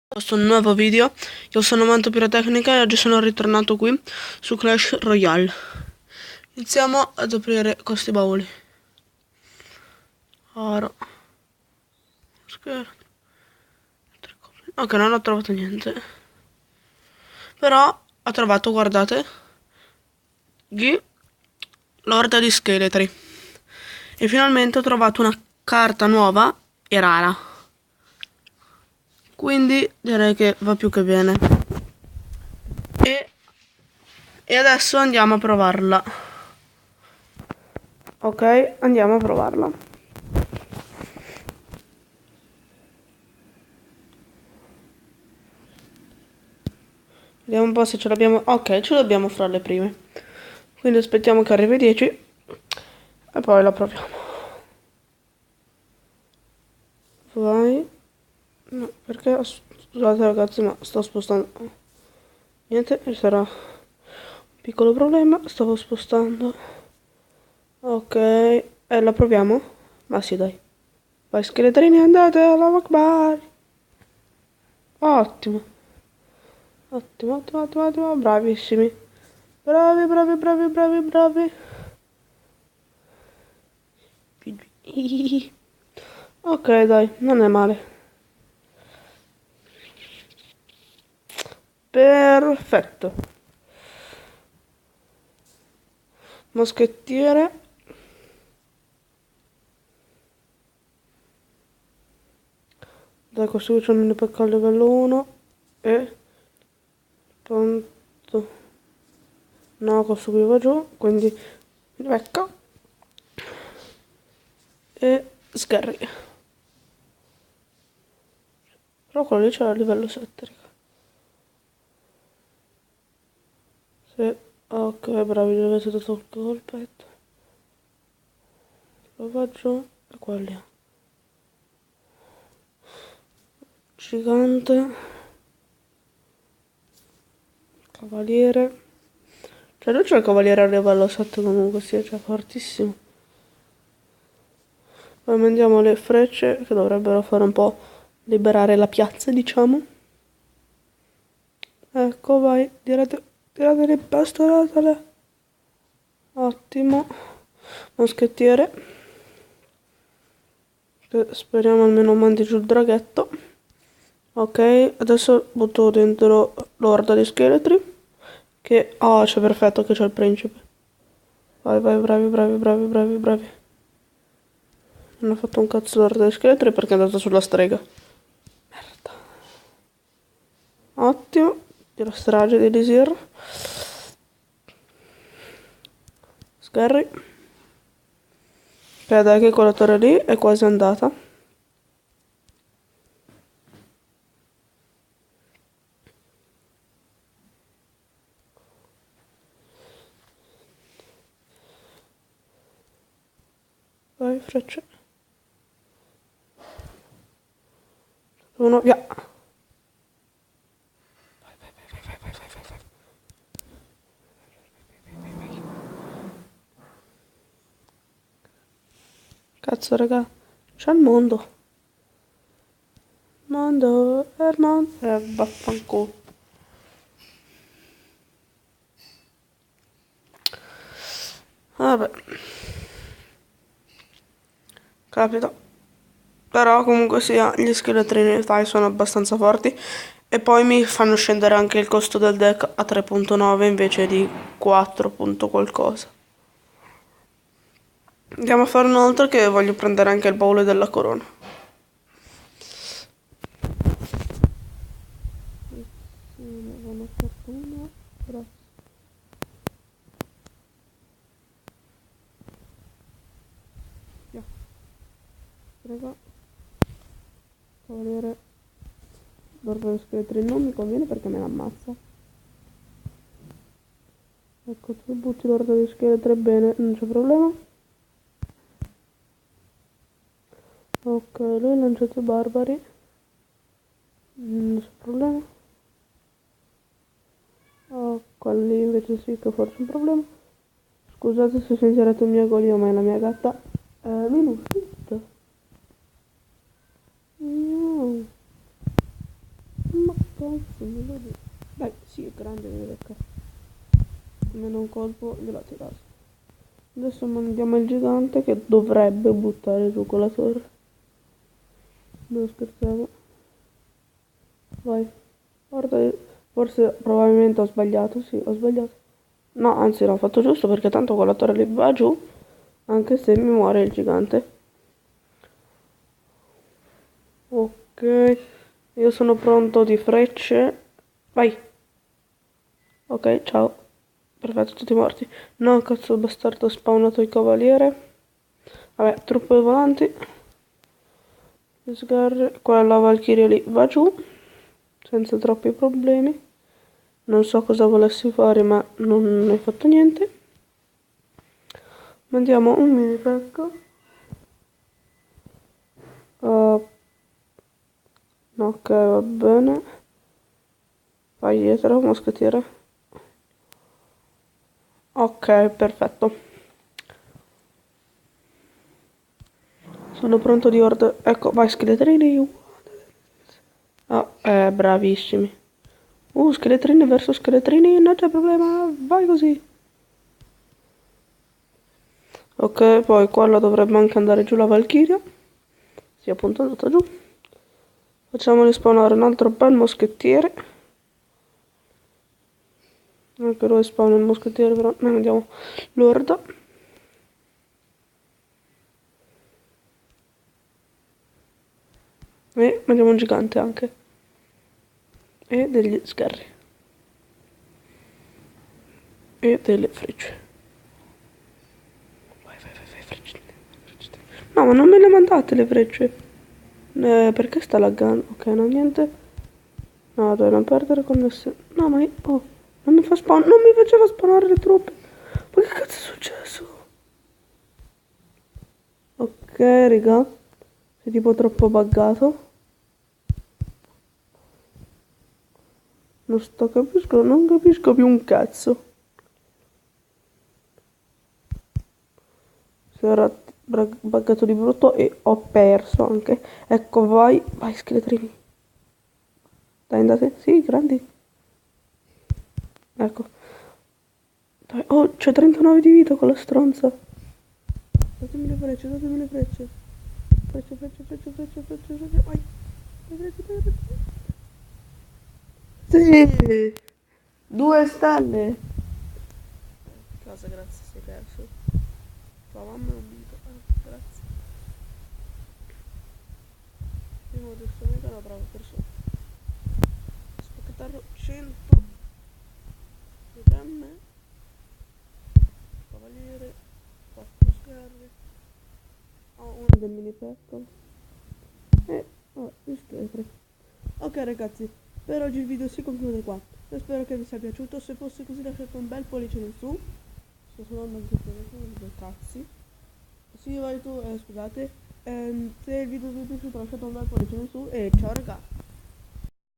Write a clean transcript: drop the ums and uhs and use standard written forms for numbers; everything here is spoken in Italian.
Questo è un nuovo video, io sono Manto Pirotecnica e oggi sono ritornato qui su Clash Royale. Iniziamo ad aprire questi bauli. Oro. Scherzo. Ok, non ho trovato niente. Però ho trovato, guardate, l'orda di scheletri. E finalmente ho trovato una carta nuova e rara. Quindi direi che va più che bene. E adesso andiamo a provarla. Ok, andiamo a provarla. Vediamo un po' se ce l'abbiamo. Ok, ce l'abbiamo fra le prime. Quindi aspettiamo che arrivi 10 e poi la proviamo. Vai. No, perché? Scusate ragazzi, ma sto spostando. Niente, ci sarà un piccolo problema. Stavo spostando. Ok, e la proviamo? Ma sì, dai. Vai scheletrini, andate alla Akbar. Ottimo. Ottimo, ottimo, ottimo, ottimo. Bravissimi. Bravi, bravi, bravi, bravi, bravi. Ok, dai, non è male. Perfetto. Moschettiere. Dai, costruzione di pecca a livello 1. E tanto no, costruiva giù, quindi pecca e sgarri. Però quello lì c'era a livello 7, raga. Sì, ok, bravi, dove avete tolto il petto. Lo va giù e quelli. Gigante. Cavaliere. Cioè lui c'è il cavaliere a livello 7 comunque, sì, cioè fortissimo. Poi mandiamo le frecce che dovrebbero fare un po' liberare la piazza, diciamo. Ecco, vai, tiratele, pastoratele. Ottimo. Moschettiere. Che speriamo almeno mandi giù il draghetto. Ok, adesso butto dentro l'orda di scheletri. Che... oh, c'è perfetto che c'è il principe. Vai, vai, bravi, bravi, bravi, bravi, bravi. Non ho fatto un cazzo l'orda di scheletri perché è andato sulla strega. Merda. Ottimo. Tiro strage di Lisir. Scarry. Ok, dai che quella torre lì è quasi andata. Vai, frecce. Uno, via. Vai, vai, vai, vai, vai, vai, vai, vai. Cazzo, raga. C'è il mondo. Mondo, è il mondo. Vaffanculo. Vabbè. Capita. Però comunque sia, gli scheletrini dai sono abbastanza forti. E poi mi fanno scendere anche il costo del deck a 3.9 invece di 4. Qualcosa. Andiamo a fare un altro che voglio prendere anche il baule della corona. Buona fortuna. Grazie. Yeah. Prego. Cavaliere. Barbaro scheletri non mi conviene perché me l'ammazza. Ecco, tu butti l'orda di scheletri bene, non c'è problema. Ok, lui ha lanciato i barbari. Non c'è problema. Oh, quelli invece sì che forse è un problema. Scusate se sentirete il mio agonio, ma è la mia gatta. Minuscita. No. cazzo me lo dico. Dai, sì, è grande, mi becca. Almeno un colpo gliel'ho tirato. Adesso mandiamo il gigante che dovrebbe buttare giù con la torre. Non scherziamo. Vai. Guarda, forse probabilmente ho sbagliato, sì, ho sbagliato. No, anzi l'ho fatto giusto perché tanto con la torre lì va giù, anche se mi muore il gigante. Ok, io sono pronto di frecce. Vai. Ok, ciao. Perfetto, tutti morti. No, cazzo bastardo, ho spawnato il cavaliere. Vabbè, truppe volanti. Sgarre. Quella valchiria lì va giù. Senza troppi problemi. Non so cosa volessi fare, ma non hai fatto niente. Mandiamo un mini pecco. Ok, va bene. Vai dietro, moschettiere. Ok, perfetto. Sono pronto di ordine. Ecco, vai scheletrini. Ah, bravissimi. Scheletrini verso scheletrini, non c'è problema, vai così. Ok, poi quello dovrebbe anche andare giù la Valchiria. Sì, appunto è andata giù. Facciamoli spawnare un altro bel moschettiere. Anche lui spawna il moschettiere, però noi andiamo l'orda. E mandiamo un gigante anche. E degli sgherri. E delle frecce. Vai, frecce. No, ma non me le mandate le frecce. Perché sta laggando? Ok, no, niente. No, dai, non perdere connessione. No, ma io... Oh, non mi fa spawn... Non mi faceva spawnare le truppe. Ma che cazzo è successo? Ok, raga. Sei tipo troppo buggato. Non capisco più un cazzo. Si era buggato di brutto e ho perso anche. Ecco, vai, scheletrini. Dai, andate. Sì, grandi. Ecco. Dai. Oh, c'è 39 di vita con la stronza. Datemi le frecce, datemi le frecce. Frecce. Vai. Frecce. Sì. 2 stelle. Cosa, grazie, sei perso. Tua mamma non mi dico. Grazie. Io modestamente è una brava persona. Spacchettarlo 100 di gemme. Cavaliere. 4 scherri. Ho uno del mini pecco. E gli scheletri. Ok ragazzi, per oggi il video si conclude qua. Io spero che vi sia piaciuto. Se fosse così lasciate un bel pollice in su. Sto suonando anche il telefono, due cazzi. Sì, vai tu, scusate. Se il video vi è piaciuto lasciate un bel pollice in su e ciao raga.